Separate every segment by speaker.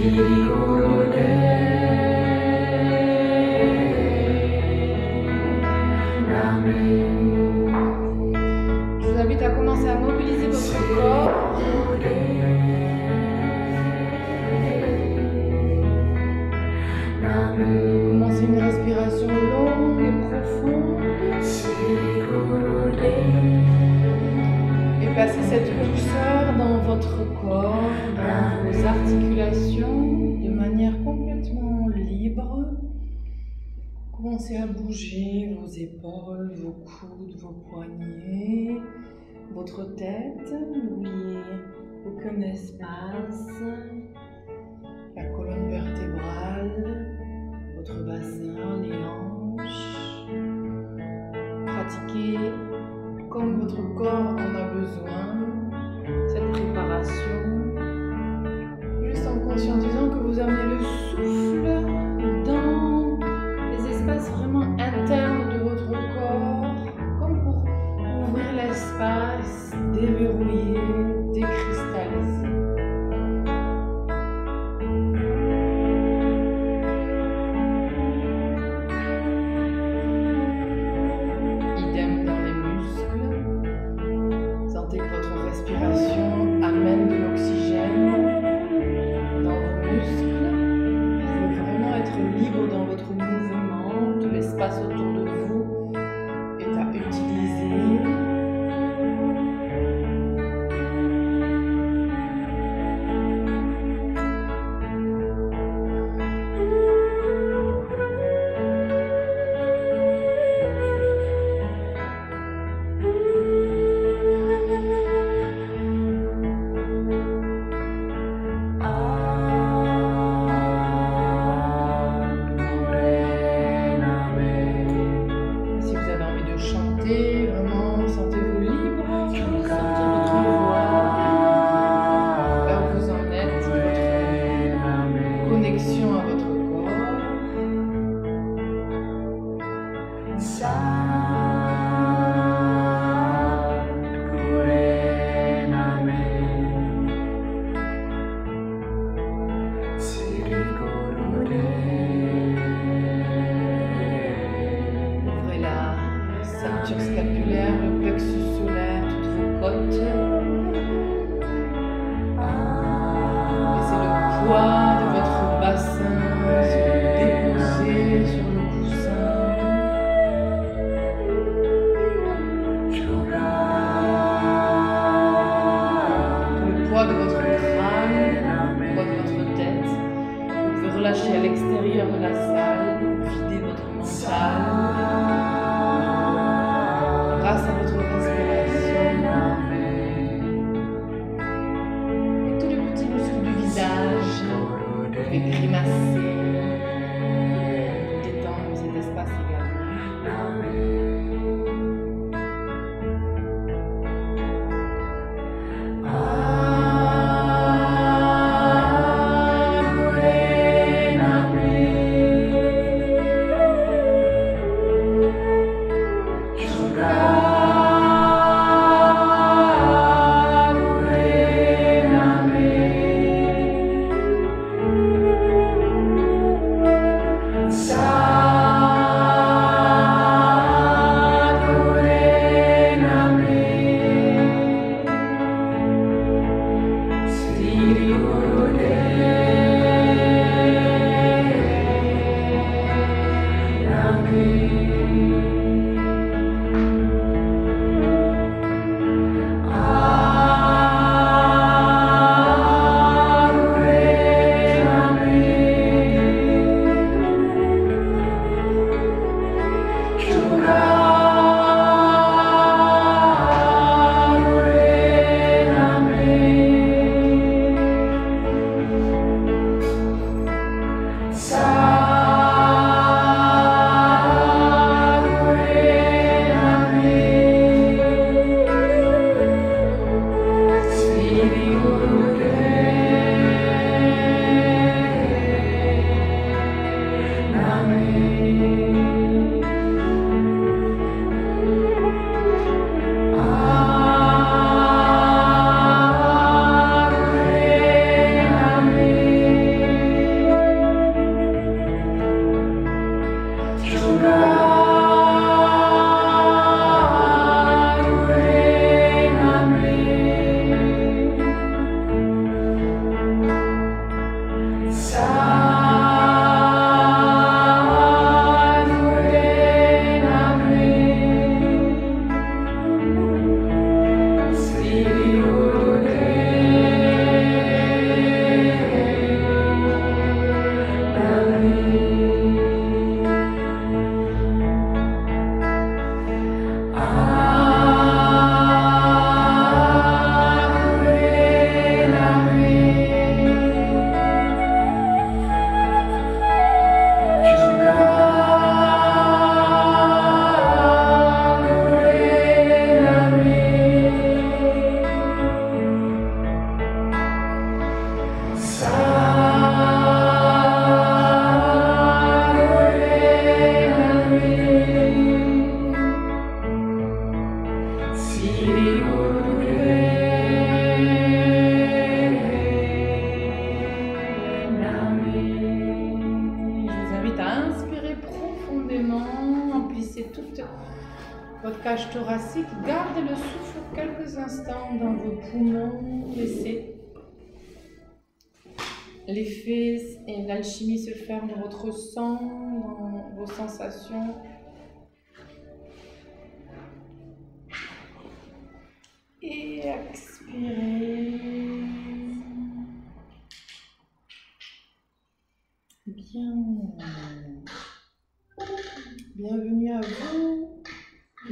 Speaker 1: Je vous invite à commencer à mobiliser votre corps. Commencez une respiration longue et profonde. Et passez cette douceur dans votre corps, dans vos articulations, de manière complètement libre. Commencez à bouger vos épaules, vos coudes, vos poignets, votre tête. N'oubliez aucun espace, la colonne vertébrale, votre bassin, les hanches. Pratiquez comme votre corps en a besoin cette préparation, juste en conscientisant que vous amenez le souffle dans les espaces vraiment internes de votre corps, comme pour ouvrir l'espace, déverrouiller, décristalliser. Idem dans les muscles. Sentez que votre respiration amène de l'oxygène dans vos muscles. Vous pouvez vraiment être libre dans votre mouvement. Tout l'espace autour de vous est à utiliser. Si vous avez envie de chanter, vraiment, sentez-vous libre, sortir votre voix, là où vous en êtes, votre connexion à votre corps. Ouvrez la ceinture scapulaire, le plexus solaire, toutes vos côtes. Laissez le poids de votre bassin se déposer sur le coussin. Le poids de votre crâne, le poids de votre tête. Vous pouvez relâcher à l'extérieur de la salle, vider votre mental. Grâce à votre respiration et tous les petits muscles du visage, vous pouvez grimacer, détendre cet espace également. votre cage thoracique. Gardez le souffle quelques instants dans vos poumons. Laissez l'effet et l'alchimie se faire dans votre sang, dans vos sensations. Et expirez. Bien. Bienvenue à vous.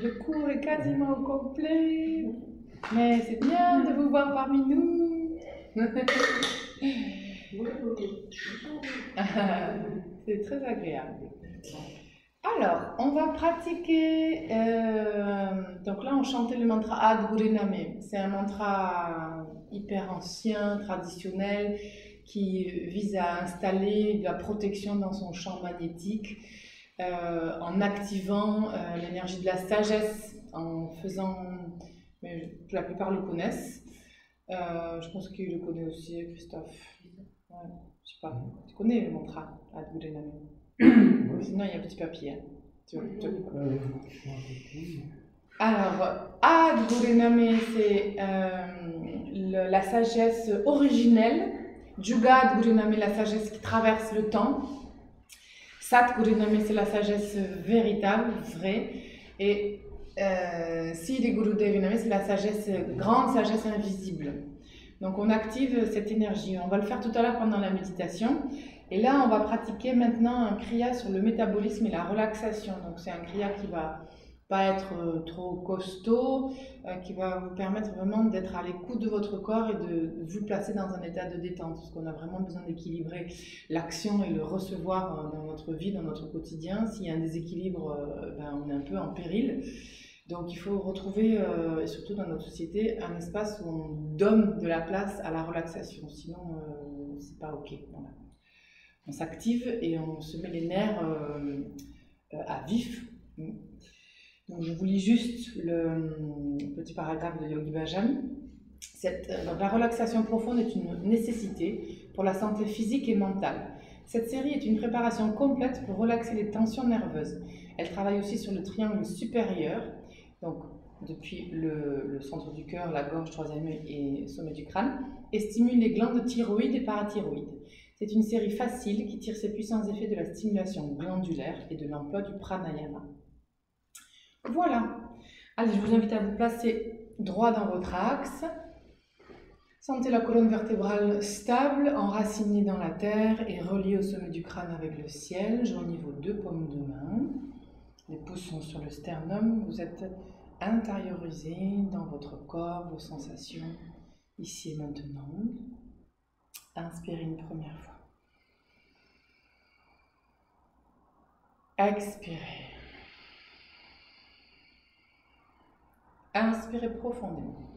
Speaker 1: Le cours est quasiment au complet. Mais c'est bien de vous voir parmi nous. C'est très agréable. Alors, on va pratiquer. Donc là, on chantait le mantra Ad Guriname. C'est un mantra hyper ancien, traditionnel, qui vise à installer de la protection dans son champ magnétique en activant l'énergie de la sagesse, en faisant. Mais la plupart le connaissent. Je pense qu'il le connaît aussi, Christophe. Ouais, je sais pas. Tu connais le mantra Ad Guriname? Sinon, il y a un petit papier. Alors, Ad Guriname, c'est la sagesse originelle. Juga Guriname, la sagesse qui traverse le temps. Sat Guriname, c'est la sagesse véritable, vraie. Et Siddhi Gurudeviname, c'est la sagesse, grande sagesse invisible. Donc on active cette énergie. On va le faire tout à l'heure pendant la méditation. Et là, on va pratiquer maintenant un kriya sur le métabolisme et la relaxation. Donc c'est un kriya qui va pas être trop costaud, qui va vous permettre vraiment d'être à l'écoute de votre corps et de vous placer dans un état de détente. Parce qu'on a vraiment besoin d'équilibrer l'action et le recevoir dans notre vie, dans notre quotidien. S'il y a un déséquilibre, on est un peu en péril. Donc il faut retrouver, et surtout dans notre société, un espace où on donne de la place à la relaxation. Sinon, c'est pas ok. Voilà. On s'active et on se met les nerfs à vif. Donc je vous lis juste le petit paragraphe de Yogi Bhajan. Donc, la relaxation profonde est une nécessité pour la santé physique et mentale. Cette série est une préparation complète pour relaxer les tensions nerveuses. Elle travaille aussi sur le triangle supérieur, donc depuis le centre du cœur, la gorge, troisième œil et sommet du crâne, et stimule les glandes thyroïdes et parathyroïdes. C'est une série facile qui tire ses puissants effets de la stimulation glandulaire et de l'emploi du pranayama. Voilà. Allez, je vous invite à vous placer droit dans votre axe. Sentez la colonne vertébrale stable, enracinée dans la terre et reliée au sommet du crâne avec le ciel. Joignez vos deux paumes de main. Les pouces sont sur le sternum. Vous êtes intériorisé dans votre corps, vos sensations, ici et maintenant. Inspirez une première fois. Expirez. Inspirez profondément.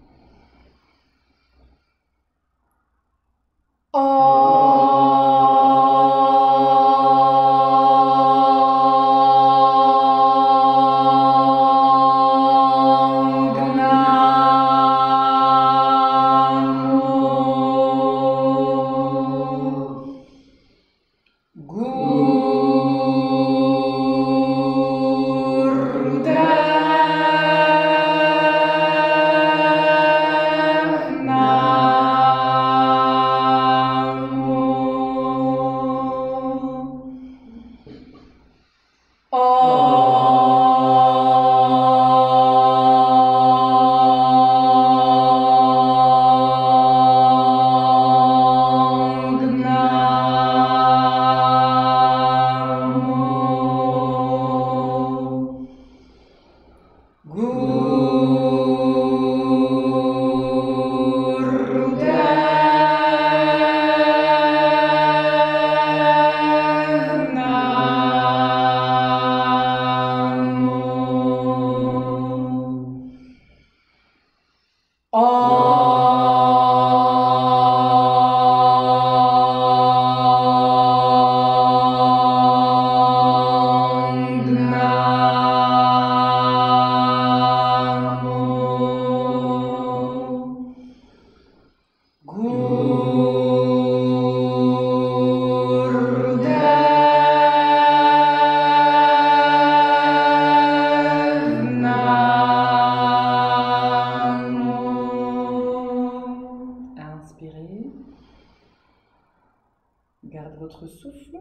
Speaker 1: Gardez votre souffle.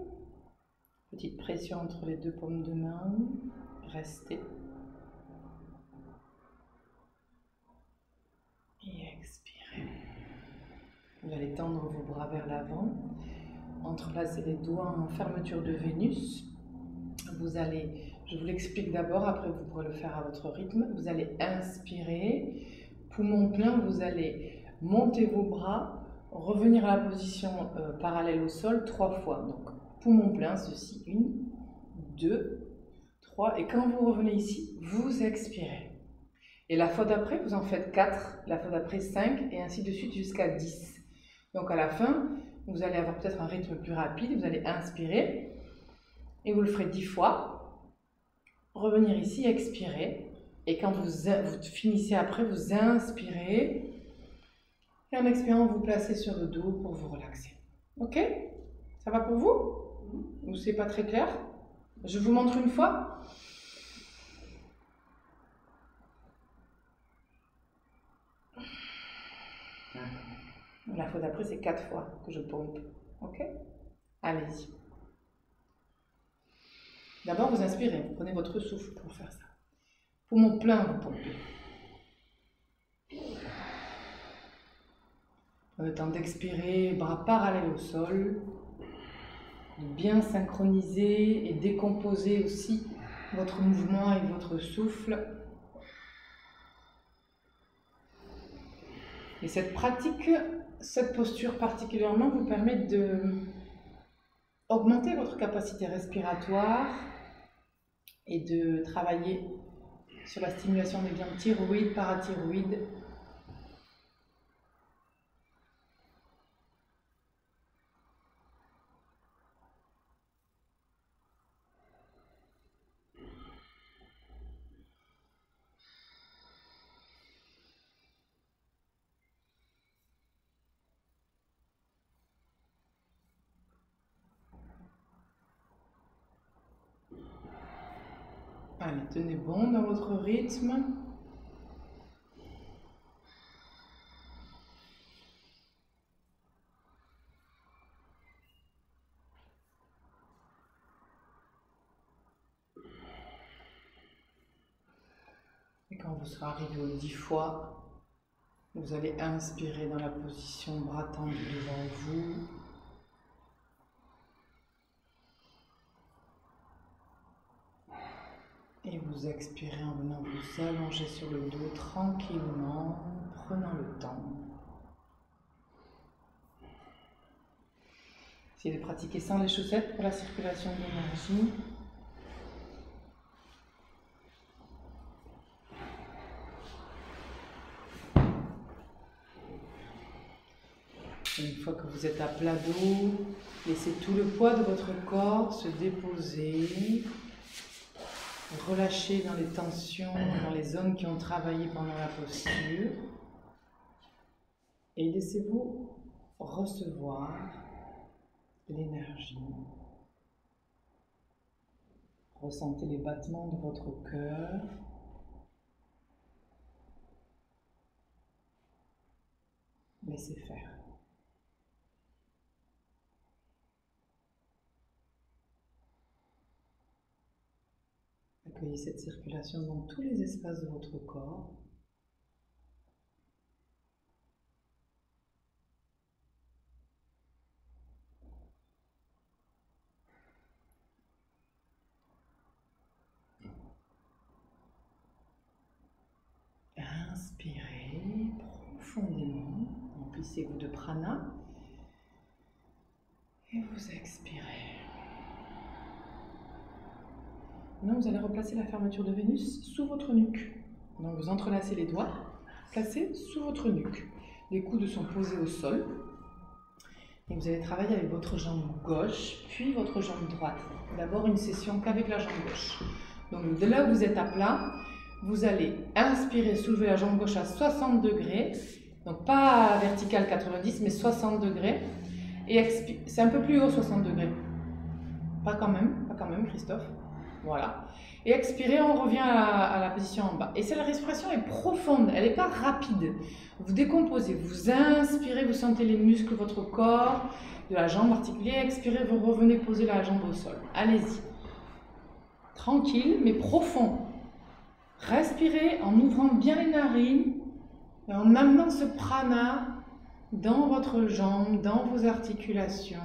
Speaker 1: Petite pression entre les deux paumes de main. Restez. Et expirez. Vous allez tendre vos bras vers l'avant. Entrelacez les doigts en fermeture de Vénus. Vous allez, je vous l'explique d'abord, après vous pourrez le faire à votre rythme. Vous allez inspirer. Poumon plein, vous allez monter vos bras, revenir à la position parallèle au sol 3 fois. Donc, poumon plein, ceci, 1, 2, 3. Et quand vous revenez ici, vous expirez. Et la fois d'après, vous en faites 4, la fois d'après 5, et ainsi de suite jusqu'à 10. Donc à la fin, vous allez avoir peut-être un rythme plus rapide, vous allez inspirer, et vous le ferez 10 fois. Revenir ici, expirer. Et quand vous finissez après, vous inspirez. Et en expirant, vous placez sur le dos pour vous relaxer. Ok? Ça va pour vous? Ou c'est pas très clair? Je vous montre une fois. La fois d'après, c'est 4 fois que je pompe. Ok? Allez-y. D'abord, vous inspirez. Vous prenez votre souffle pour faire ça. Poumon plein, vous pompez. Le temps d'expirer, bras parallèles au sol. Bien synchroniser et décomposer aussi votre mouvement et votre souffle. Et cette pratique, cette posture particulièrement vous permet d'augmenter votre capacité respiratoire et de travailler sur la stimulation des glandes thyroïdes, parathyroïdes. Allez, tenez bon dans votre rythme. Et quand vous serez arrivé aux 10 fois, vous allez inspirer dans la position bras tendus devant vous. Et vous expirez en venant vous allonger sur le dos tranquillement, prenant le temps. Essayez de pratiquer sans les chaussettes pour la circulation de l'énergie. Une fois que vous êtes à plat dos, laissez tout le poids de votre corps se déposer. Relâchez dans les tensions, dans les zones qui ont travaillé pendant la posture. Et laissez-vous recevoir l'énergie. Ressentez les battements de votre cœur. Laissez faire. Accueillez cette circulation dans tous les espaces de votre corps. Inspirez profondément, remplissez-vous de prana et vous expirez. Maintenant, vous allez replacer la fermeture de Vénus sous votre nuque. Donc, vous entrelacez les doigts, placez sous votre nuque. Les coudes sont posés au sol. Et vous allez travailler avec votre jambe gauche, puis votre jambe droite. D'abord, une session qu'avec la jambe gauche. Donc, de là où vous êtes à plat, vous allez inspirer, soulever la jambe gauche à 60 degrés. Donc, pas vertical 90, mais 60 degrés. Et c'est un peu plus haut, 60 degrés. Pas quand même, Christophe. voilà. Et expirez, on revient à la position en bas. Et cette respiration est profonde, elle n'est pas rapide. Vous décomposez, vous inspirez, vous sentez les muscles de votre corps, de la jambe articulée. Expirez, vous revenez poser la jambe au sol. Allez-y. Tranquille, mais profond. Respirez en ouvrant bien les narines et en amenant ce prana dans votre jambe, dans vos articulations.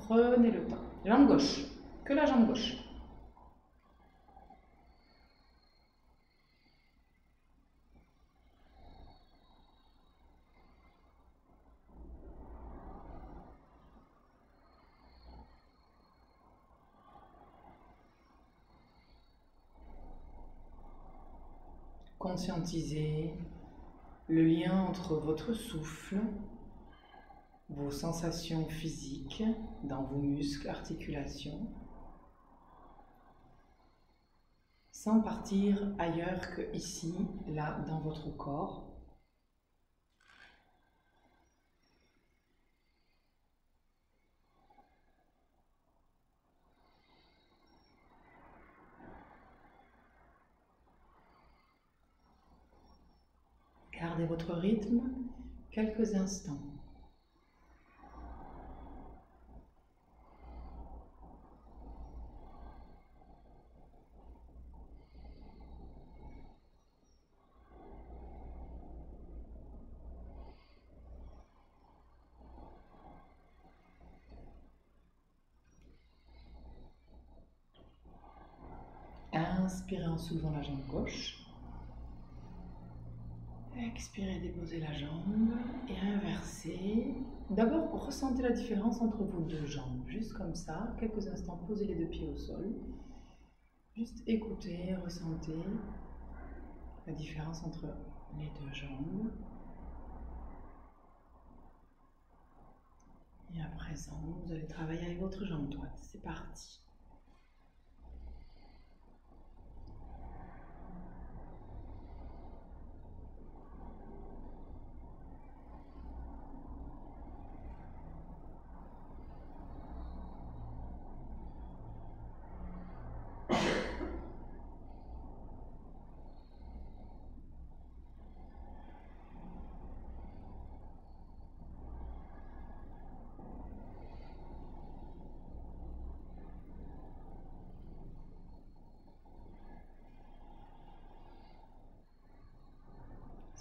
Speaker 1: Prenez le temps. Jambe gauche, que la jambe gauche. Conscientisez le lien entre votre souffle, vos sensations physiques dans vos muscles, articulations, sans partir ailleurs que ici, là, dans votre corps. Gardez votre rythme quelques instants. Inspirez en soulevant la jambe gauche. Expirez, déposez la jambe et inversez. D'abord, ressentez la différence entre vos deux jambes. Juste comme ça, quelques instants, posez les deux pieds au sol. Juste écoutez, ressentez la différence entre les deux jambes. Et à présent, vous allez travailler avec votre jambe droite. C'est parti.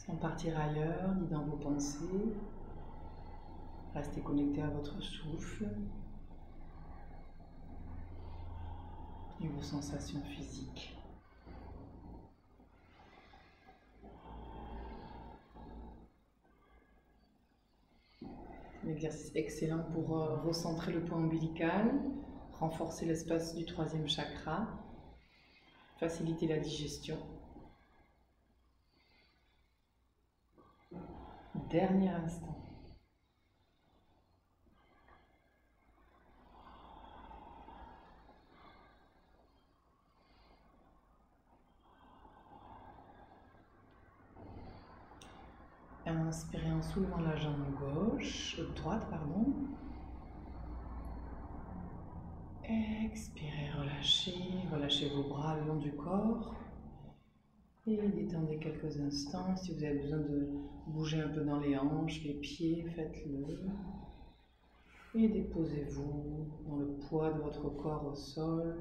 Speaker 1: Sans partir ailleurs, ni dans vos pensées, restez connecté à votre souffle et vos sensations physiques. Un exercice excellent pour recentrer le point ombilical, renforcer l'espace du troisième chakra, faciliter la digestion. Dernier instant. Inspirez en soulevant la jambe droite, pardon. Expirez, relâchez vos bras le long du corps. Et détendez quelques instants. Si vous avez besoin de bouger un peu dans les hanches, les pieds, faites-le. Et déposez-vous dans le poids de votre corps au sol.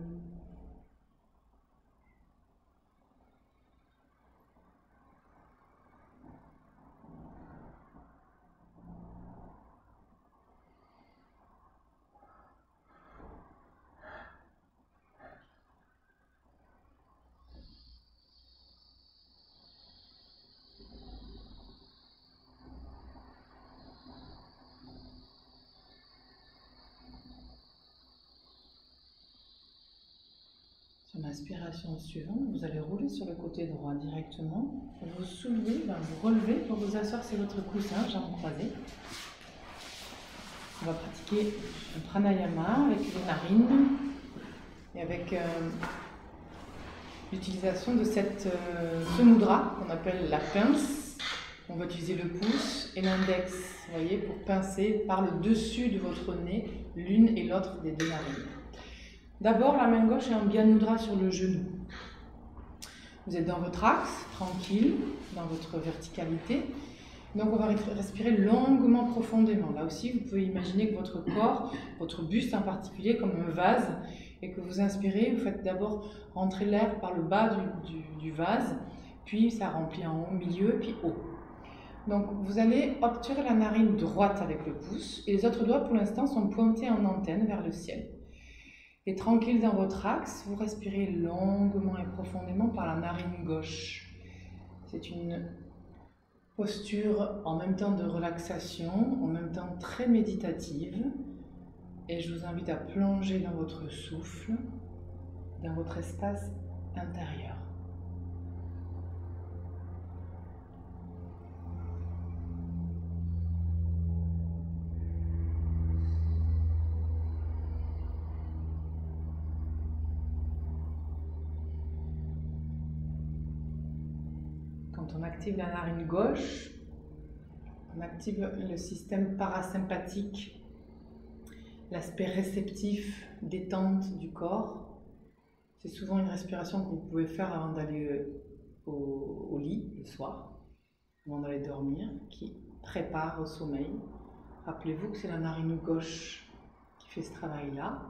Speaker 1: Sur l'inspiration suivante, vous allez rouler sur le côté droit directement. Vous soulevez, vous relevez pour vous asseoir sur votre coussin, jambes croisées. On va pratiquer un pranayama avec les narines et avec l'utilisation de ce mudra qu'on appelle la pince. On va utiliser le pouce et l'index, vous voyez, pour pincer par le dessus de votre nez l'une et l'autre des deux narines. D'abord, la main gauche est en Bhyan Mudra sur le genou. Vous êtes dans votre axe, tranquille, dans votre verticalité. Donc on va respirer longuement, profondément. Là aussi, vous pouvez imaginer que votre corps, votre buste en particulier, comme un vase, et que vous inspirez, vous faites d'abord rentrer l'air par le bas du vase, puis ça remplit en haut, milieu, puis haut. Donc vous allez obturer la narine droite avec le pouce, et les autres doigts pour l'instant sont pointés en antenne vers le ciel. Et tranquille dans votre axe, vous respirez longuement et profondément par la narine gauche. C'est une posture en même temps de relaxation, en même temps très méditative. Et je vous invite à plonger dans votre souffle, dans votre espace intérieur. Quand on active la narine gauche, on active le système parasympathique, l'aspect réceptif, détente du corps. C'est souvent une respiration que vous pouvez faire avant d'aller au lit le soir, avant d'aller dormir, qui prépare au sommeil. Rappelez-vous que c'est la narine gauche qui fait ce travail-là.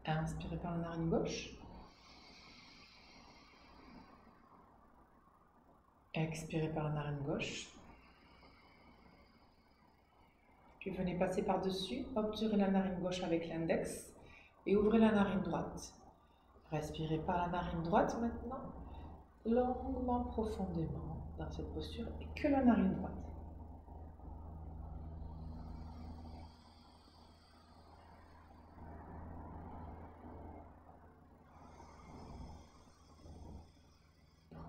Speaker 1: Inspirez par la narine gauche. Expirez par la narine gauche. Puis venez passer par-dessus, obturez la narine gauche avec l'index et ouvrez la narine droite. Respirez par la narine droite maintenant, longuement, profondément dans cette posture et que la narine droite.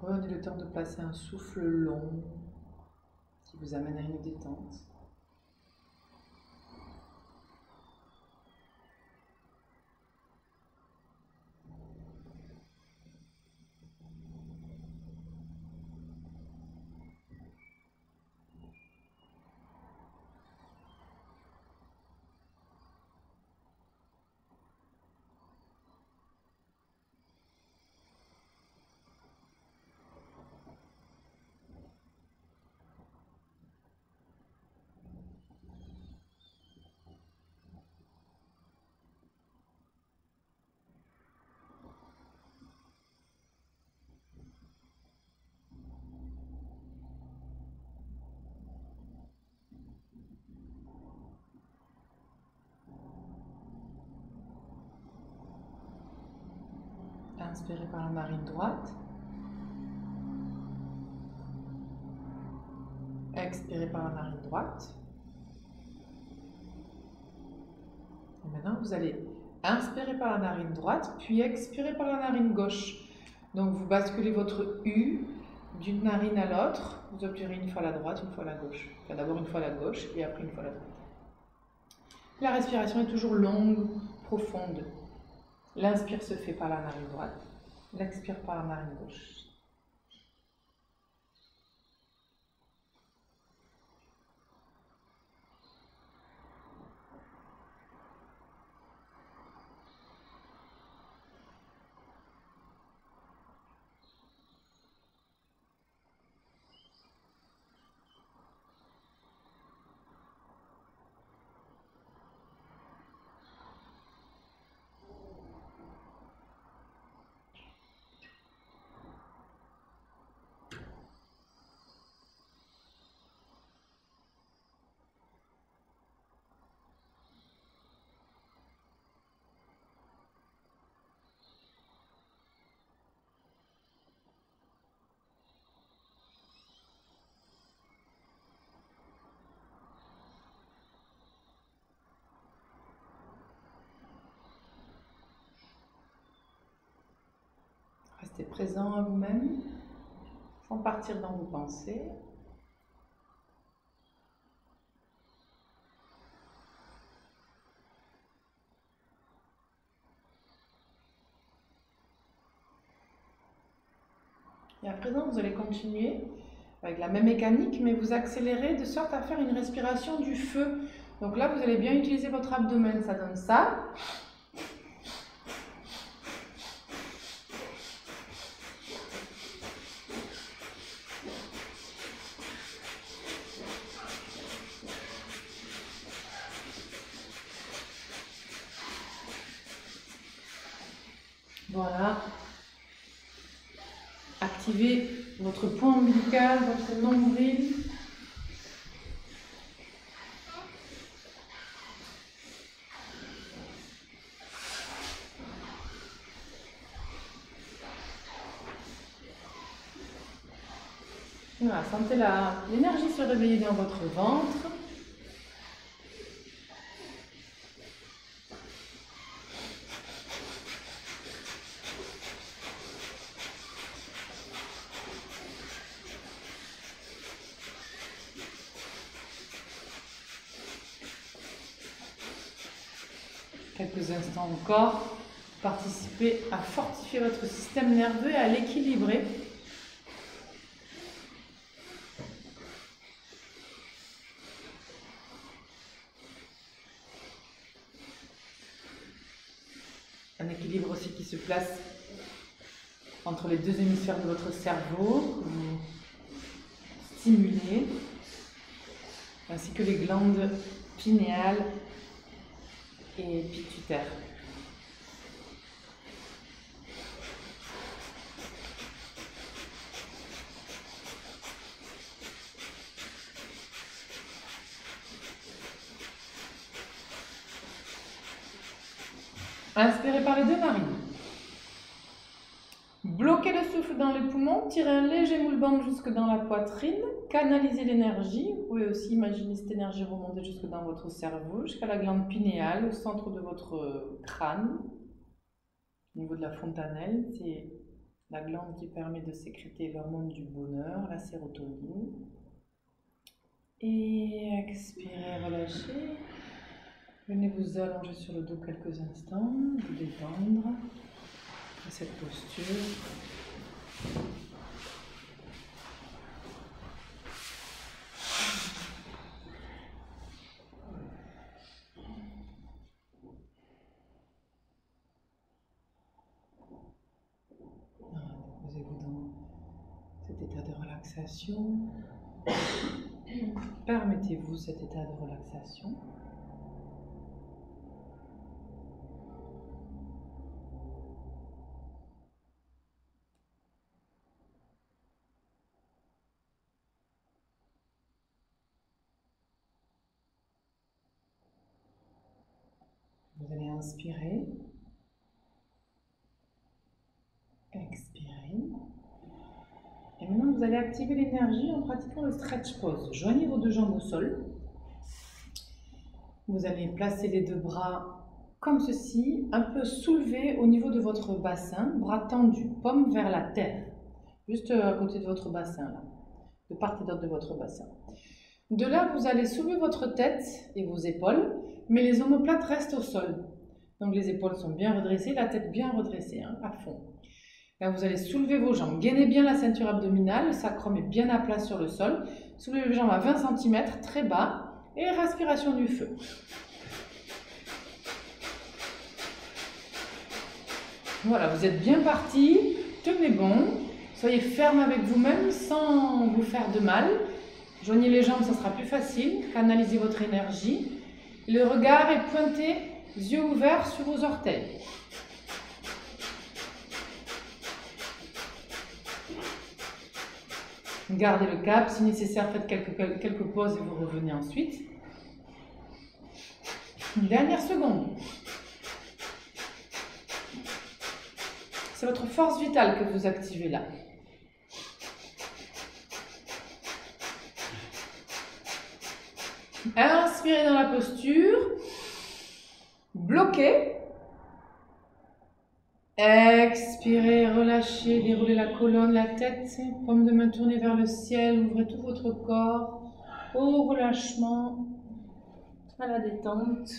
Speaker 1: Prenez le temps de passer un souffle long qui vous amène à une détente. Inspirez par la narine droite. Expirez par la narine droite. Et maintenant, vous allez inspirer par la narine droite, puis expirer par la narine gauche. Donc, vous basculez votre U d'une narine à l'autre. Vous obturez une fois la droite, une fois la gauche. Enfin, d'abord une fois la gauche et après une fois la droite. La respiration est toujours longue, profonde. L'inspire se fait par la narine droite, l'expire par la narine gauche. présent à vous-même, sans partir dans vos pensées. Et à présent, vous allez continuer avec la même mécanique, mais vous accélérez de sorte à faire une respiration du feu. Donc là, vous allez bien utiliser votre abdomen, ça donne ça. Voilà. Activez votre point ombilical, votre nombril. Voilà, sentez l'énergie se réveiller dans votre ventre. Quelques instants encore, participez à fortifier votre système nerveux et à l'équilibrer. Un équilibre aussi qui se place entre les deux hémisphères de votre cerveau, que vous stimulez, ainsi que les glandes pinéales et pituitaires. Inspirez par les deux narines. Bloquez le souffle dans les poumons, tirez un léger moule-bande jusque dans la poitrine, canalisez l'énergie. Vous pouvez aussi imaginer cette énergie remonter jusque dans votre cerveau, jusqu'à la glande pinéale, au centre de votre crâne, au niveau de la fontanelle. C'est la glande qui permet de sécréter l'hormone du bonheur, la sérotonine. Et expirez, relâchez. Venez vous allonger sur le dos quelques instants, vous détendre à cette posture. Posez-vous dans cet état de relaxation. Permettez-vous cet état de relaxation. Vous allez inspirer, expirer. Et maintenant, vous allez activer l'énergie en pratiquant le stretch pose. Joignez vos deux jambes au sol. Vous allez placer les deux bras comme ceci, un peu soulevés au niveau de votre bassin, bras tendus, paume vers la terre, juste à côté de votre bassin, là, de part et d'autre de votre bassin. De là, vous allez soulever votre tête et vos épaules, mais les omoplates restent au sol. Donc les épaules sont bien redressées, la tête bien redressée, hein, à fond. Là, vous allez soulever vos jambes, gainez bien la ceinture abdominale, le sacrum est bien à plat sur le sol. Soulevez les jambes à 20 cm, très bas, et respiration du feu. Voilà, vous êtes bien parti, tenez bon, soyez ferme avec vous-même sans vous faire de mal. Joignez les jambes, ça sera plus facile, canalisez votre énergie. Le regard est pointé, yeux ouverts sur vos orteils. Gardez le cap, si nécessaire, faites quelques pauses et vous revenez ensuite. Une dernière seconde. C'est votre force vitale que vous activez là. Inspirez dans la posture. Bloquez. Expirez, relâchez, déroulez la colonne, la tête, paume de main tournée vers le ciel, ouvrez tout votre corps au relâchement, à la détente.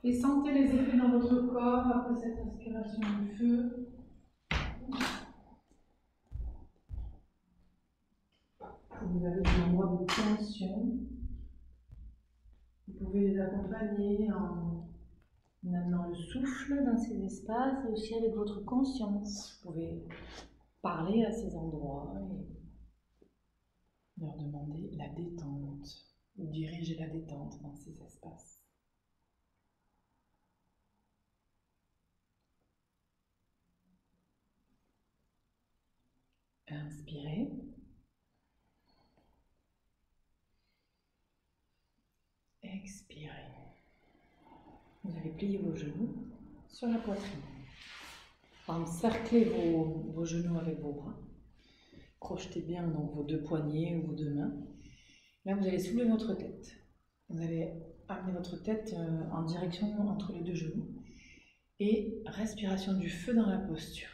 Speaker 1: Et sentez les effets dans votre corps après cette respiration du feu. Vous avez des endroits de tension. Vous pouvez les accompagner en amenant le souffle dans ces espaces et aussi avec votre conscience. Vous pouvez parler à ces endroits et leur demander la détente ou diriger la détente dans ces espaces. Inspirez. Expirez. Vous allez plier vos genoux sur la poitrine. Encerclez vos genoux avec vos bras. Crochetez bien donc vos deux poignets ou vos deux mains. Là, vous allez soulever votre tête. Vous allez amener votre tête en direction entre les deux genoux. Et respiration du feu dans la posture.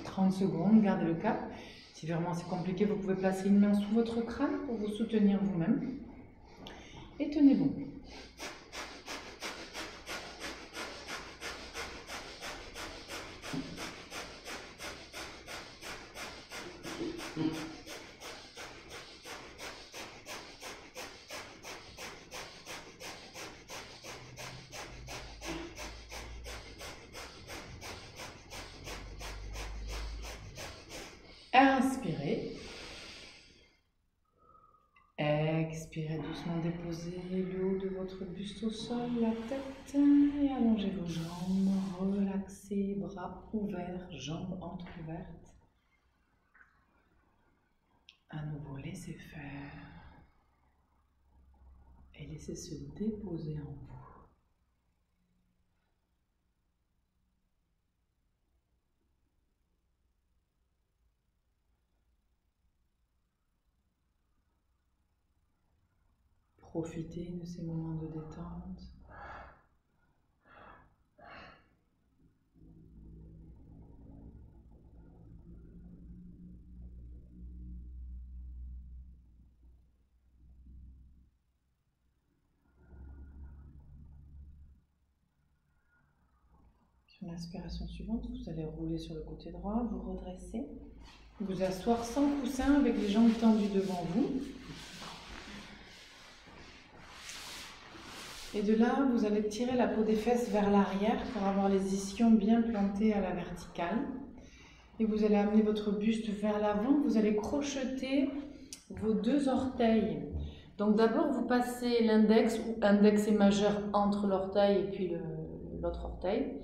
Speaker 1: 30 secondes, gardez le cap. Si vraiment c'est compliqué, vous pouvez placer une main sous votre crâne pour vous soutenir vous-même. Et tenez bon. Inspirez. Expirez doucement, déposez le haut de votre buste au sol, la tête et allongez vos jambes, relaxez, bras ouverts, jambes entrouvertes. À nouveau, laissez faire et laissez se déposer en vous. Profitez de ces moments de détente. Sur l'inspiration suivante, vous allez rouler sur le côté droit, vous redresser, vous asseoir sans coussin avec les jambes tendues devant vous. Et de là, vous allez tirer la peau des fesses vers l'arrière pour avoir les ischions bien plantés à la verticale. Et vous allez amener votre buste vers l'avant. Vous allez crocheter vos deux orteils. Donc d'abord, vous passez l'index ou index et majeur entre l'orteil et puis l'autre orteil.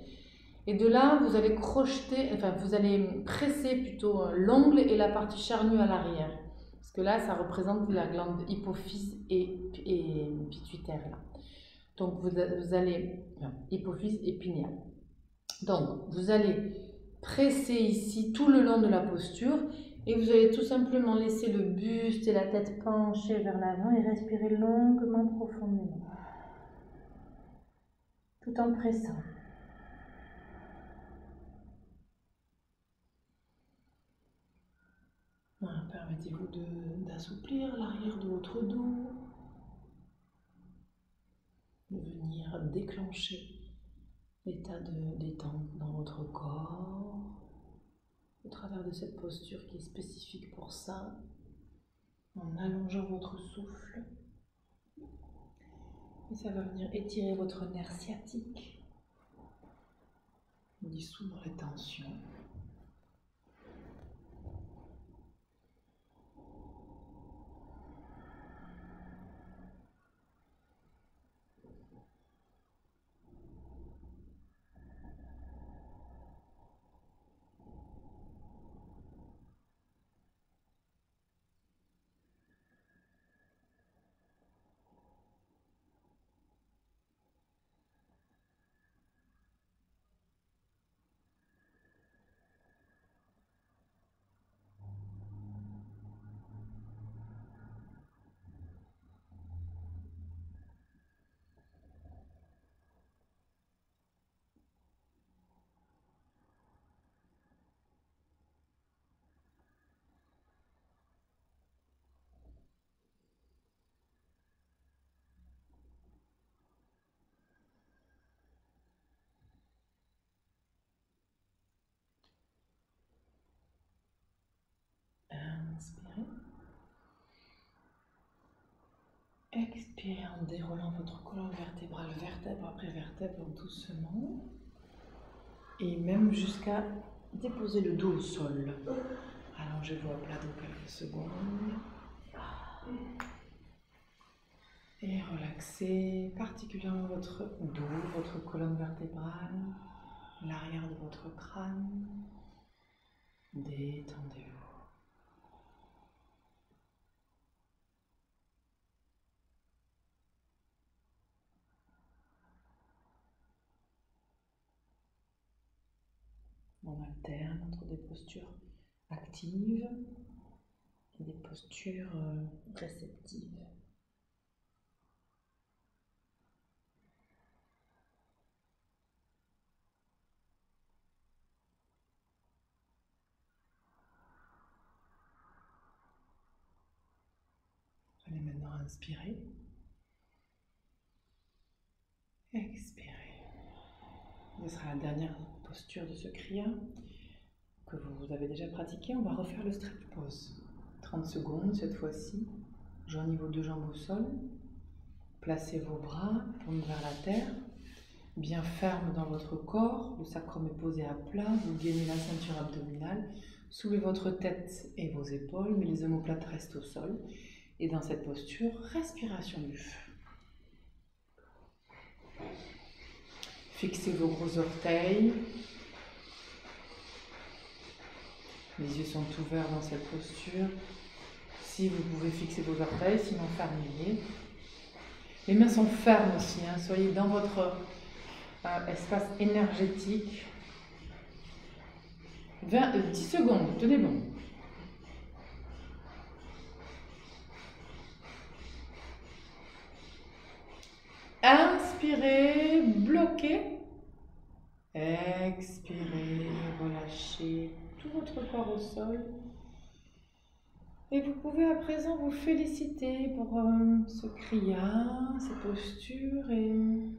Speaker 1: Et de là, vous allez crocheter, enfin vous allez presser plutôt l'ongle et la partie charnue à l'arrière. Parce que là, ça représente la glande hypophyse et pituitaire. Là. Donc vous allez, hypophyse et pinéal. Donc vous allez presser ici tout le long de la posture et vous allez tout simplement laisser le buste et la tête penchés vers l'avant et respirer longuement, profondément. Tout en pressant. Voilà, permettez-vous d'assouplir l'arrière de votre dos. De venir déclencher l'état de détente dans votre corps au travers de cette posture qui est spécifique pour ça, en allongeant votre souffle. Et ça va venir étirer votre nerf sciatique, dissoudre les tensions. Expirez en déroulant votre colonne vertébrale, vertèbre après vertèbre, doucement. Et même jusqu'à déposer le dos au sol. Allongez-vous à plat dans quelques secondes. Et relaxez particulièrement votre dos, votre colonne vertébrale, l'arrière de votre crâne. Détendez-vous. On alterne entre des postures actives et des postures réceptives. Allez maintenant inspirer. Expirez. Ce sera la dernière posture de ce kriya que vous avez déjà pratiqué. On va refaire le stretch pose. 30 secondes cette fois-ci. Joignez vos deux jambes au sol. Placez vos bras, tournez vers la terre. Bien ferme dans votre corps. Le sacrum est posé à plat. Vous gainez la ceinture abdominale. Soulevez votre tête et vos épaules, mais les omoplates restent au sol. Et dans cette posture, respiration du feu. Fixez vos gros orteils. Les yeux sont ouverts dans cette posture. Si vous pouvez fixer vos orteils, sinon fermez-les. Les mains sont fermes aussi. Soyez dans votre espace énergétique. 10 secondes, tenez bon. Inspirez, bloquez. Expirez, relâchez tout votre corps au sol. Et vous pouvez à présent vous féliciter pour ce kriya, cette posture, et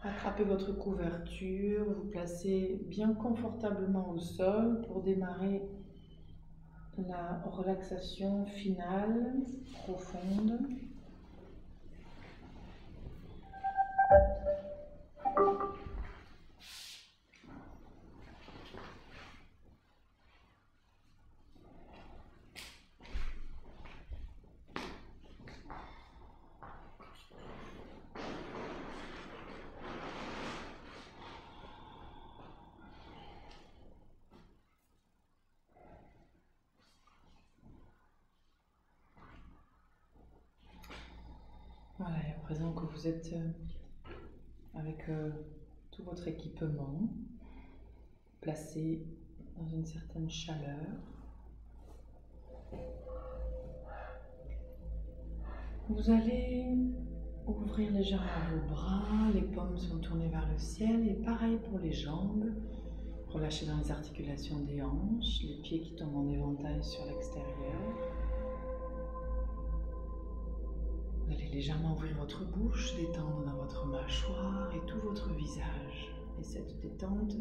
Speaker 1: attrapez votre couverture, vous placez bien confortablement au sol pour démarrer la relaxation finale, profonde. Voilà, et à présent que vous êtes avec tout votre équipement placé dans une certaine chaleur, vous allez ouvrir légèrement vos bras, les paumes sont tournées vers le ciel, et pareil pour les jambes. Relâchez dans les articulations des hanches, les pieds qui tombent en éventail sur l'extérieur. Vous allez légèrement ouvrir votre bouche, détendre dans votre mâchoire et tout votre visage. Et cette détente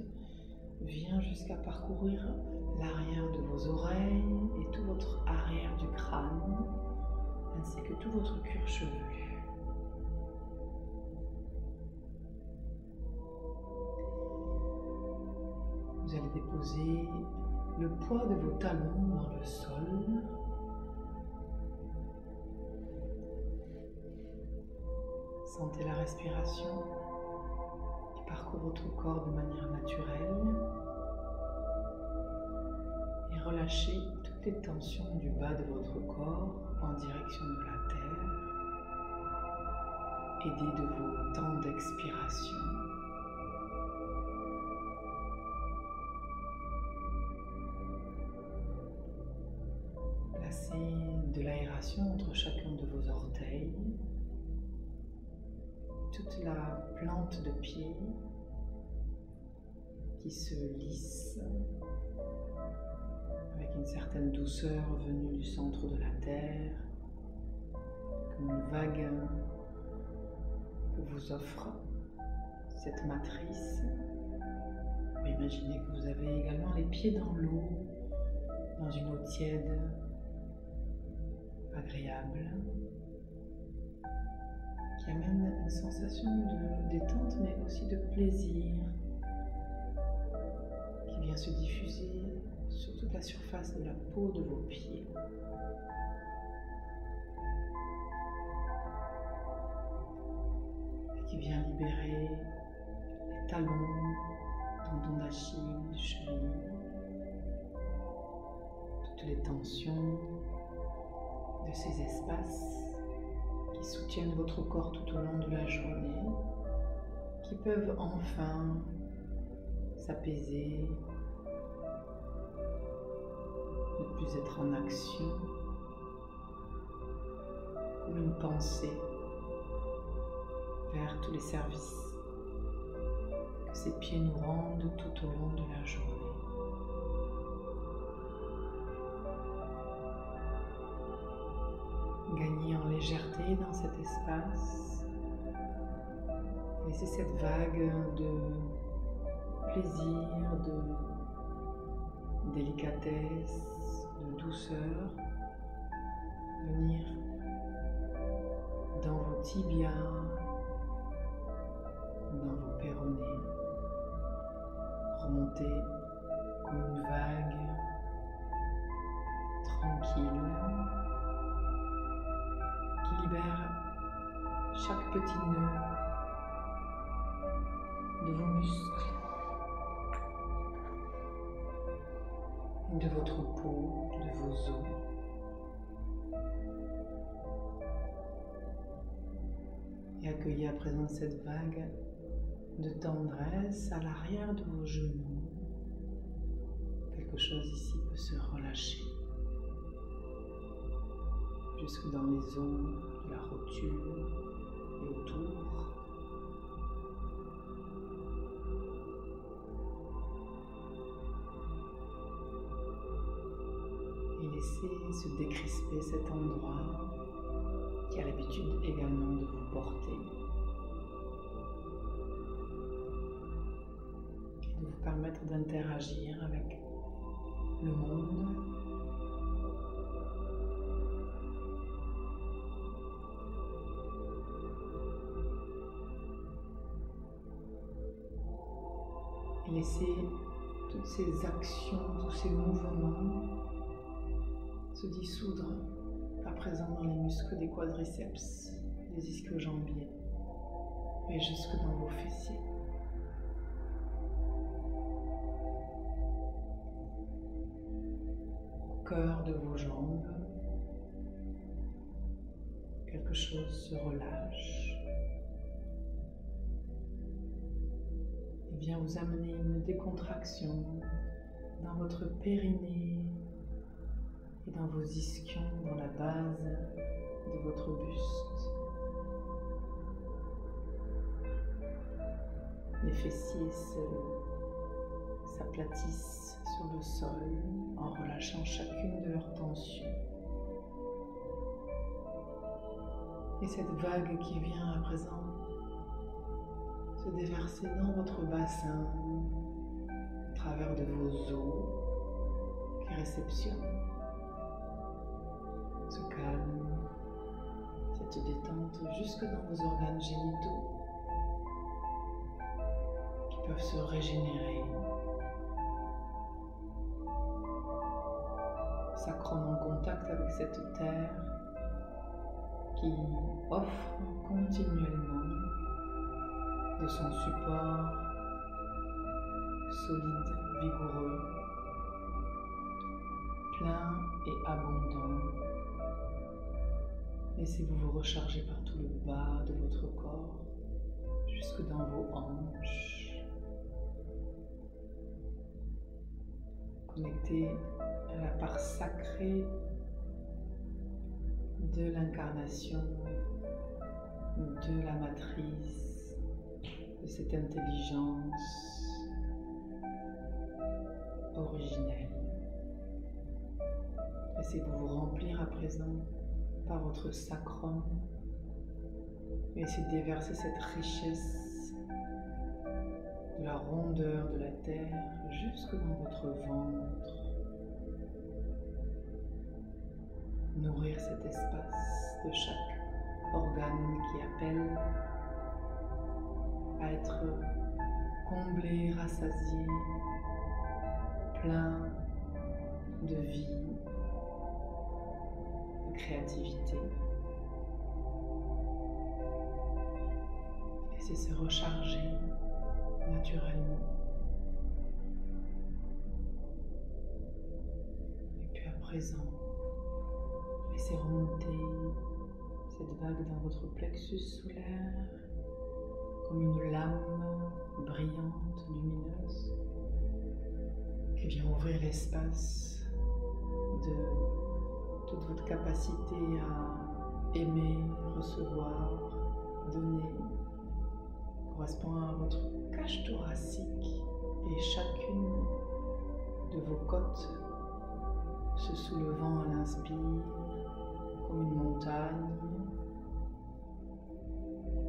Speaker 1: vient jusqu'à parcourir l'arrière de vos oreilles et tout votre arrière du crâne, ainsi que tout votre cuir chevelu. Vous allez déposer le poids de vos talons dans le sol. Sentez la respiration qui parcourt votre corps de manière naturelle et relâchez toutes les tensions du bas de votre corps en direction de la terre, aidés de vos temps d'expiration. Placez de l'aération entre chacun de vos orteils. Toute la plante de pied qui se lisse avec une certaine douceur venue du centre de la terre, comme une vague que vous offre cette matrice. Vous imaginez que vous avez également les pieds dans l'eau, dans une eau tiède, agréable. qui amène une sensation de détente mais aussi de plaisir qui vient se diffuser sur toute la surface de la peau de vos pieds. Et qui vient libérer les talons, tendons d'Achille, chevilles, toutes les tensions de ces espaces qui soutiennent votre corps tout au long de la journée, qui peuvent enfin s'apaiser, ne plus être en action, comme une pensée vers tous les services que ces pieds nous rendent tout au long de la journée. Gagnez en légèreté dans cet espace. Laissez cette vague de plaisir, de délicatesse, de douceur venir dans vos tibias, dans vos péronés, remonter comme une vague tranquille qui libère chaque petit nœud de vos muscles, de votre peau, de vos os. Et accueillez à présent cette vague de tendresse à l'arrière de vos genoux. Quelque chose ici peut se relâcher jusque dans les os de la rotule et autour. Et laissez se décrisper cet endroit qui a l'habitude également de vous porter et de vous permettre d'interagir avec le monde. Et laissez toutes ces actions, tous ces mouvements se dissoudre à présent dans les muscles des quadriceps, des ischio-jambiers et jusque dans vos fessiers. Au cœur de vos jambes, quelque chose se relâche et vient vous amener une décontraction dans votre périnée et dans vos ischions, dans la base de votre buste. Les fessiers s'aplatissent sur le sol en relâchant chacune de leurs tensions. Et cette vague qui vient à présent se déverser dans votre bassin, à travers de vos os qui réceptionnent ce calme, cette détente jusque dans vos organes génitaux qui peuvent se régénérer, sacrement en contact avec cette terre qui offre continuellement de son support solide, vigoureux, plein et abondant. Laissez-vous vous recharger par tout le bas de votre corps, jusque dans vos hanches. Connectez à la part sacrée de l'incarnation, de la matrice, de cette intelligence originelle. Laissez-vous vous remplir à présent par votre sacrum et essayez de déverser cette richesse de la rondeur de la terre jusque dans votre ventre. Nourrir cet espace de chaque organes qui appellent à être comblés, rassasiés, pleins de vie, de créativité. Laissez se recharger naturellement. Et puis à présent, laissez remonter cette vague dans votre plexus solaire comme une lame brillante, lumineuse, qui vient ouvrir l'espace de toute votre capacité à aimer, recevoir, donner, correspond à votre cage thoracique et chacune de vos côtes se soulevant à l'inspire comme une montagne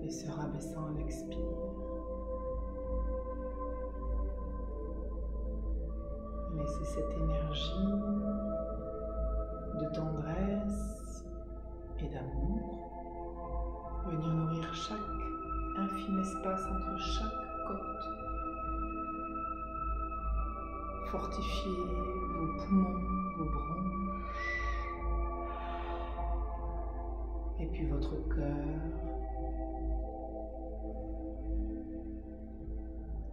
Speaker 1: et se rabaissant à l'expire. Laissez cette énergie de tendresse et d'amour venir nourrir chaque infime espace entre chaque côte. Fortifiez vos poumons, vos bronches, et puis votre cœur.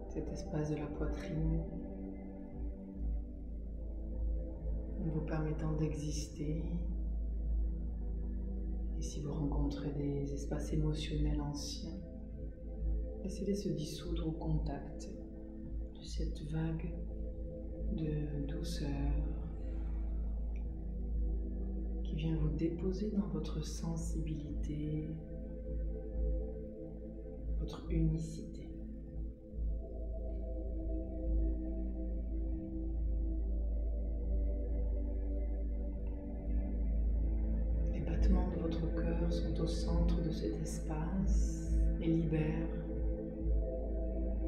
Speaker 1: Cet espace de la poitrine vous permettant d'exister. Et si vous rencontrez des espaces émotionnels anciens, laissez-les se dissoudre au contact de cette vague de douceur qui vient vous déposer dans votre sensibilité, votre unicité. Les battements de votre cœur sont au centre de cet espace et libèrent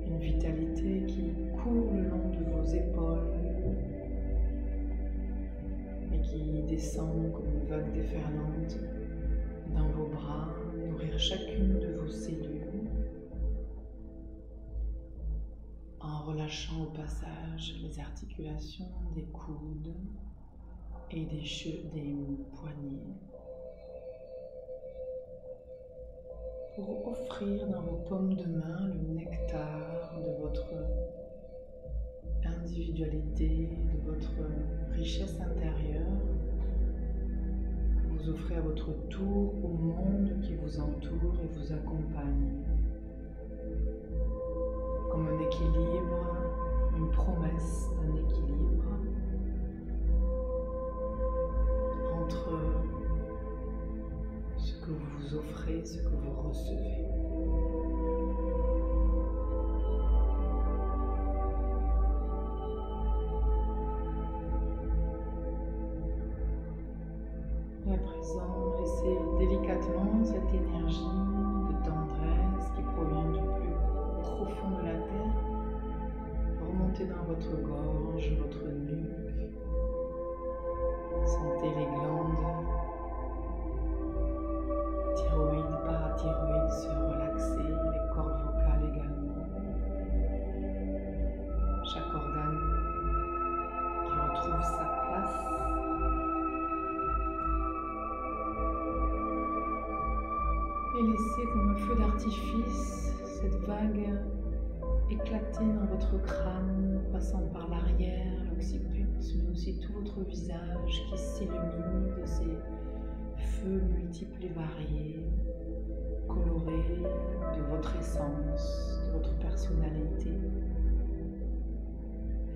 Speaker 1: une vitalité qui court le long de vos épaules et qui descend comme une vague déferlante dans vos bras, nourrir chacune de vos cellules en relâchant au passage les articulations des coudes et des poignets pour offrir dans vos paumes de main le nectar de votre individualité, de votre richesse intérieure que vous offrez à votre tour au monde qui vous entoure et vous accompagne. Comme un équilibre, une promesse d'un équilibre entre ce que vous vous offrez, ce que vous recevez. Et à présent, laissez délicatement cette énergie de tendresse qui provient du plus profond de la terre remonter dans votre gorge, votre nuque. Sentez les glandes thyroïde, parathyroïde se relaxer, les cordes vocales également. Chaque organe qui retrouve sa place. Et laissez comme un feu d'artifice cette vague éclater dans votre crâne, passant par l'arrière, l'occiput, mais aussi tout votre visage qui s'illumine de ces feux multiples et variés, colorés de votre essence, de votre personnalité.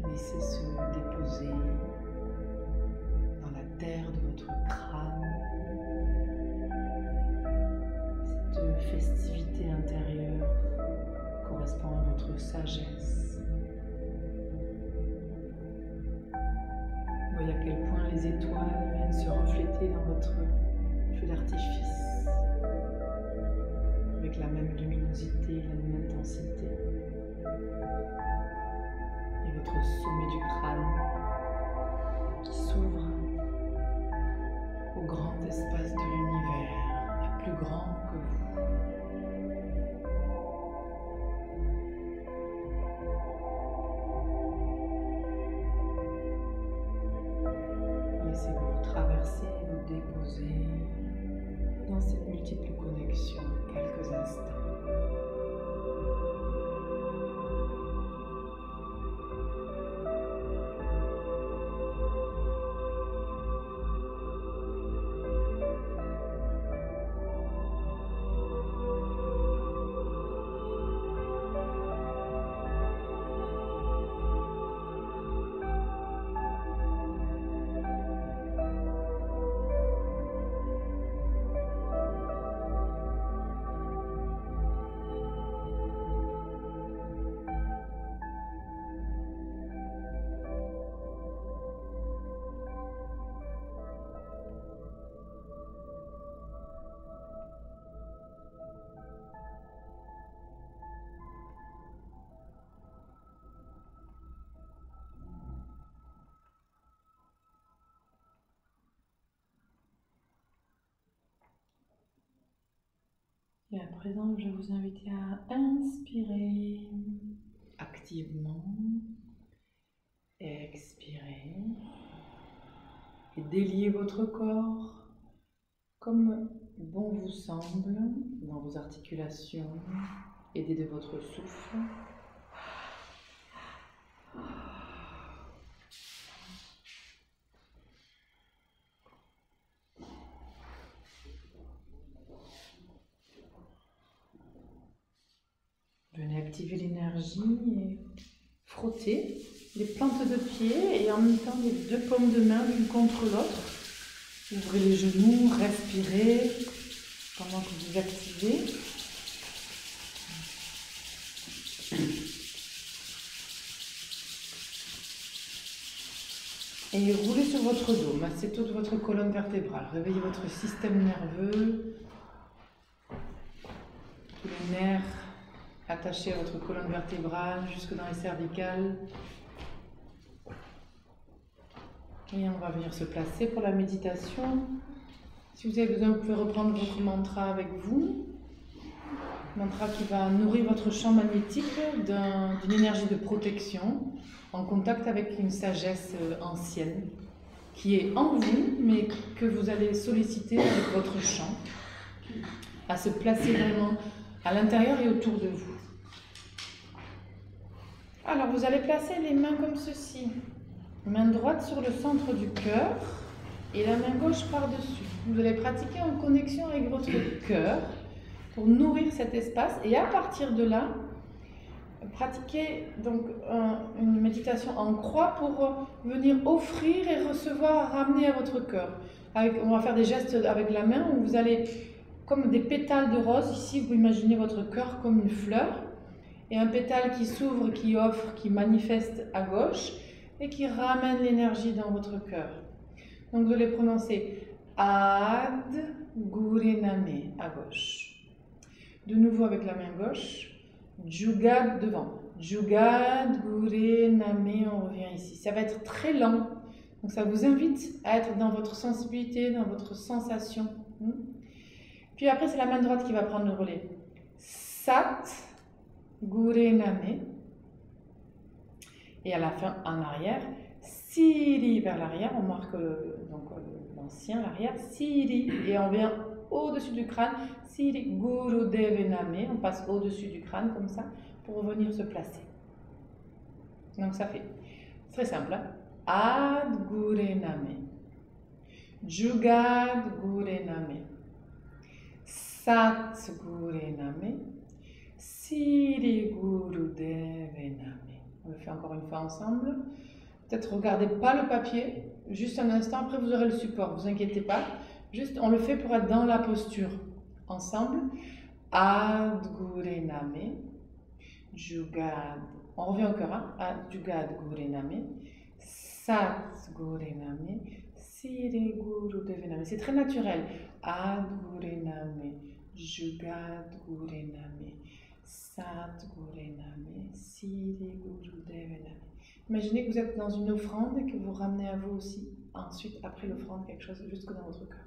Speaker 1: Laissez se déposer dans la terre de votre crâne, cette festivité intérieure correspond à votre sagesse. Voyez à quel point les étoiles viennent se refléter dans votre feu d'artifice avec la même luminosité, la même intensité. Et votre sommet du crâne qui s'ouvre au grand espace de l'univers, la plus grande Et à présent, je vais vous inviter à inspirer activement, expirer et délier votre corps comme bon vous semble dans vos articulations, aidé de votre souffle. Venez activer l'énergie et frotter les plantes de pied et en même temps les deux paumes de main l'une contre l'autre. Ouvrez les genoux, respirez pendant que vous activez. Et roulez sur votre dos, massez toute votre colonne vertébrale. Réveillez votre système nerveux, tous les nerfs attachés à votre colonne vertébrale jusque dans les cervicales. Et on va venir se placer pour la méditation. Si vous avez besoin, vous pouvez reprendre votre mantra avec vous. Mantra qui va nourrir votre champ magnétique d'une énergie de protection en contact avec une sagesse ancienne qui est en vous, mais que vous allez solliciter avec votre champ, à se placer vraiment à l'intérieur et autour de vous. Alors, vous allez placer les mains comme ceci. Main droite sur le centre du cœur et la main gauche par-dessus. Vous allez pratiquer en connexion avec votre cœur pour nourrir cet espace et à partir de là, pratiquer donc une méditation en croix pour venir offrir et recevoir, ramener à votre cœur. On va faire des gestes avec la main où vous allez, comme des pétales de rose, ici vous imaginez votre cœur comme une fleur et un pétale qui s'ouvre, qui offre, qui manifeste à gauche et qui ramène l'énergie dans votre cœur. Donc vous allez prononcer Ad Gurename à gauche. De nouveau avec la main gauche. Jugad devant. Jugad Gurename, on revient ici. Ça va être très lent. Donc ça vous invite à être dans votre sensibilité, dans votre sensation. Puis après, c'est la main droite qui va prendre le relais. Sat Gurename. Et à la fin, en arrière, Siri vers l'arrière, on marque l'ancien, l'arrière, Siri, et on vient au-dessus du crâne, Siri Gurudevename, on passe au-dessus du crâne comme ça, pour revenir se placer. Donc ça fait, c'est très simple, hein? Ad Gurename, Jugad Gurename, Sat Gurename, Siri Gurudevename. On le fait encore une fois ensemble. Peut-être regardez pas le papier, juste un instant, après vous aurez le support, vous inquiétez pas. Juste, on le fait pour être dans la posture. Ensemble. Ad Gurename, Jugad. On revient au cœur, hein? Ad Jugad Gurename, Sat Gurename, Siri Gurudevename. C'est très naturel. Ad Gurename, Jugad Gurename, Sat Gurename, Siri Gurudevename. Imaginez que vous êtes dans une offrande et que vous ramenez à vous aussi, ensuite, après l'offrande, quelque chose jusque dans votre cœur.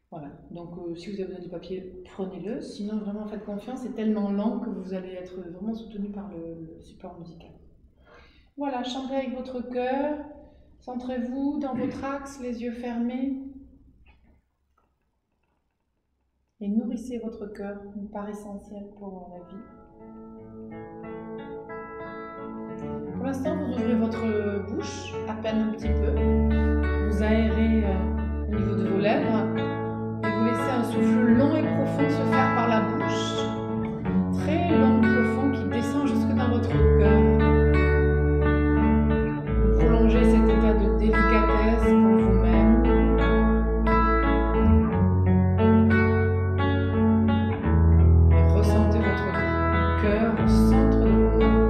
Speaker 1: Voilà, donc si vous avez besoin du papier, prenez-le. Sinon, vraiment, faites confiance, c'est tellement lent que vous allez être vraiment soutenu par le support musical. Voilà, chantez avec votre cœur, centrez-vous dans votre axe, les yeux fermés. Et nourrissez votre cœur, une part essentielle pour la vie. Pour l'instant, vous ouvrez votre bouche, à peine un petit peu. Vous aérez au niveau de vos lèvres et vous laissez un souffle long et profond se faire par la bouche. Très long et profond qui descend jusque dans votre cœur. Vous prolongez cet état de délicatesse pour vous-même. Et ressentez votre cœur au centre de vos mains.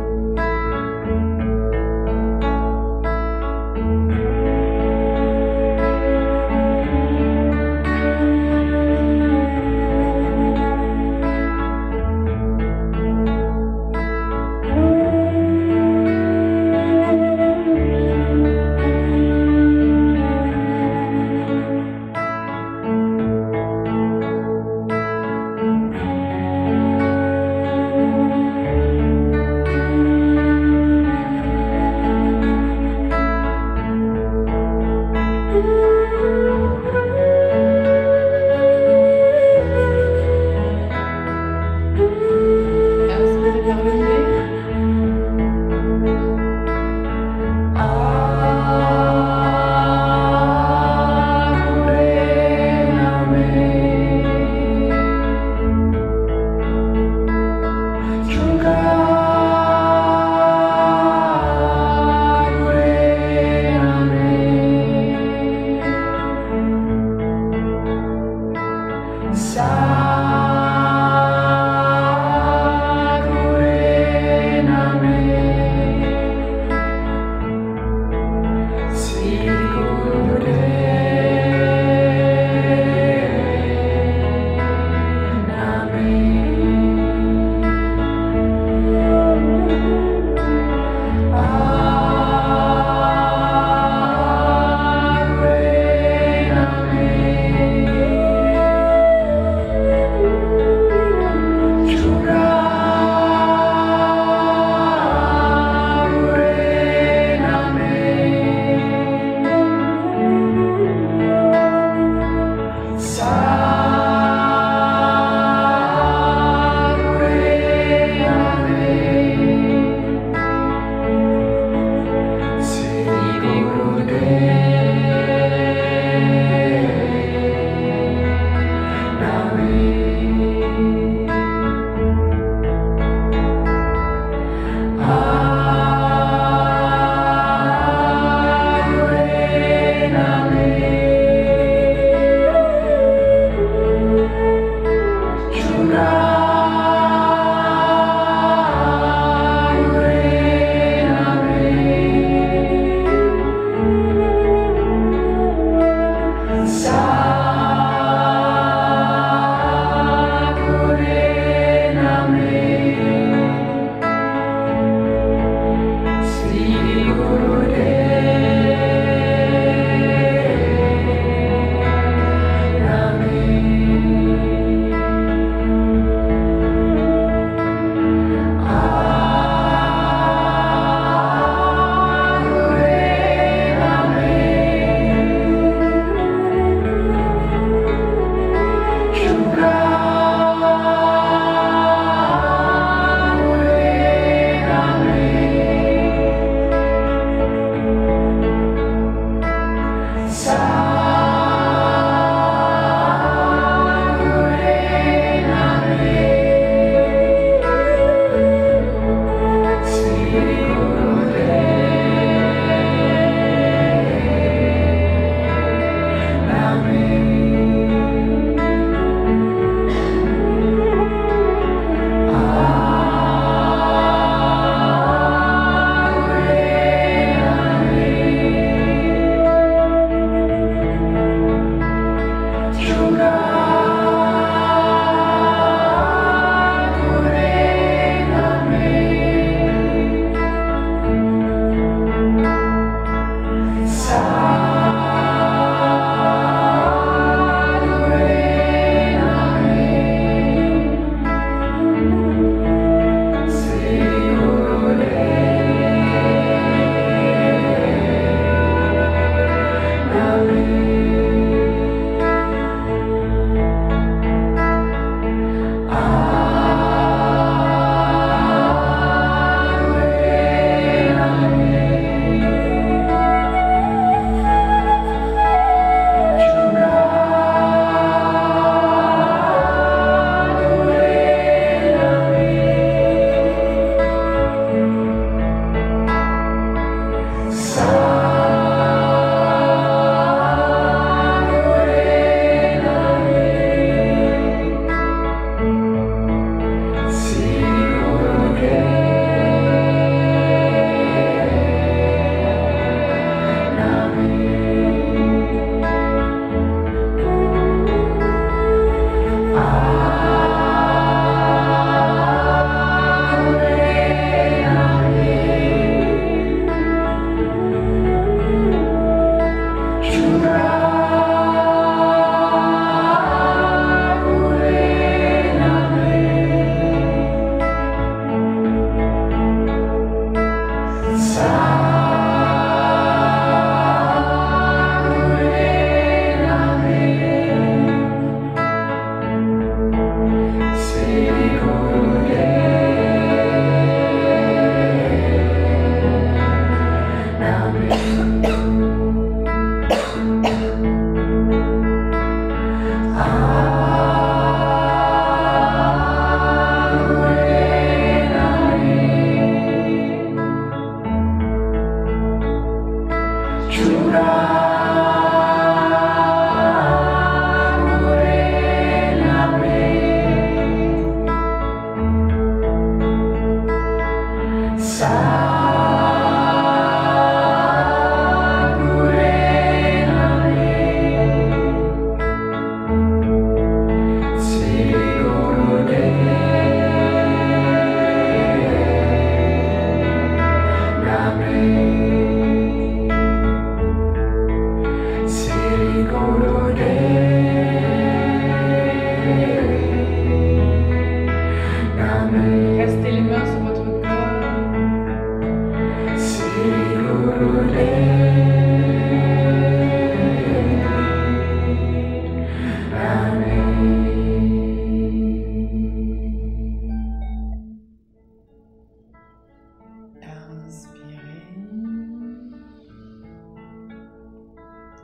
Speaker 1: Restez les mains sur votre inspirez.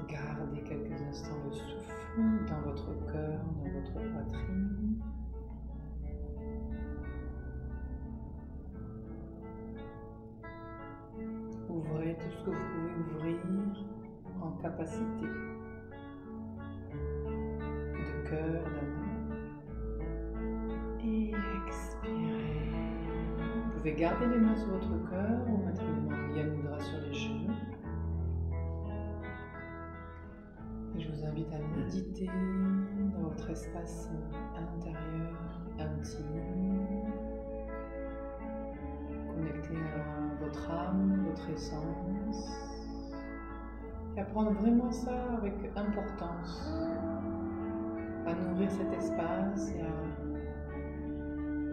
Speaker 1: Gardez quelques instants le souffle dans votre cœur, dans votre poitrine. Ouvrez tout ce que vous pouvez ouvrir en capacité de cœur, d'amour. Et expirez. Vous pouvez garder les mains sur votre cœur ou mettre les mains Yan Mudra sur les genoux. Et je vous invite à méditer dans votre espace intérieur, intime, connecté à votre âme, votre essence, et à prendre vraiment ça avec importance, à nourrir cet espace et à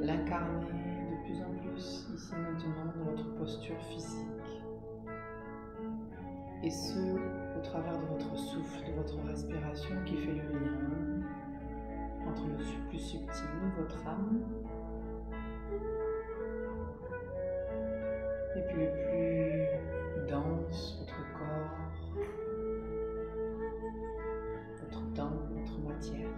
Speaker 1: l'incarner de plus en plus ici maintenant dans votre posture physique. Et ce, au travers de votre souffle, de votre respiration qui fait le lien entre le plus subtil, votre âme, et puis le plus dense, votre corps, votre temps, votre matière.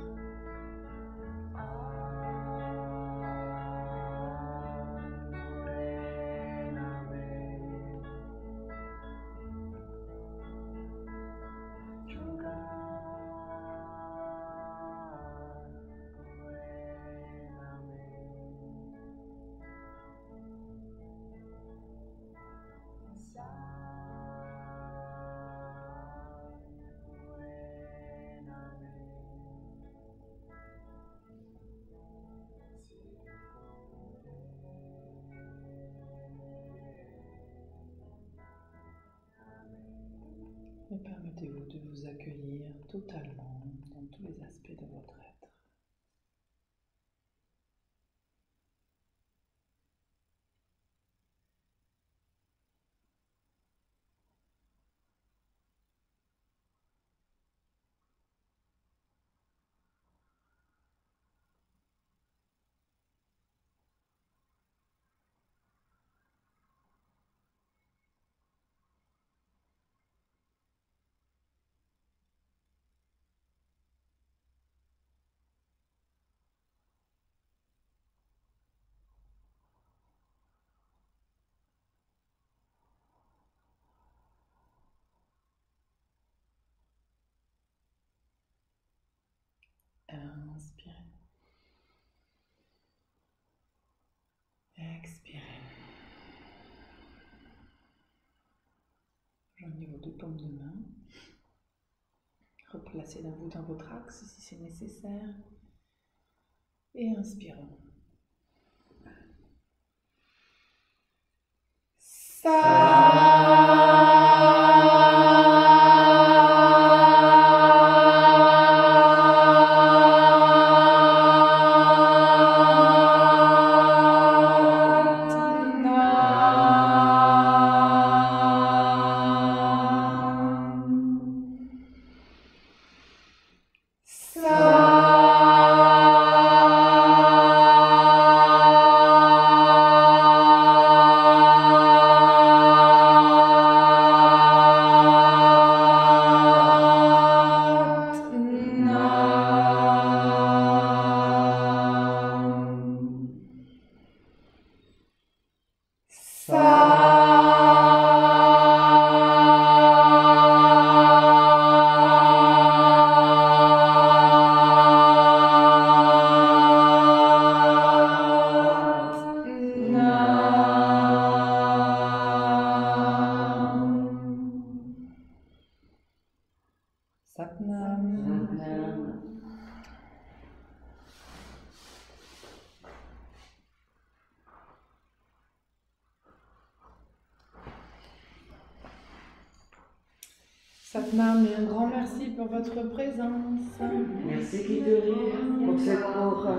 Speaker 1: Et permettez-vous de vous accueillir totalement dans tous les aspects de votre être. Inspirez. Expirez. Joignez vos deux paumes de main. Replacez d'un bout dans votre axe si c'est nécessaire. Et inspirons. Satnam et un grand merci pour votre présence.
Speaker 2: Merci Kituri pour cette aura.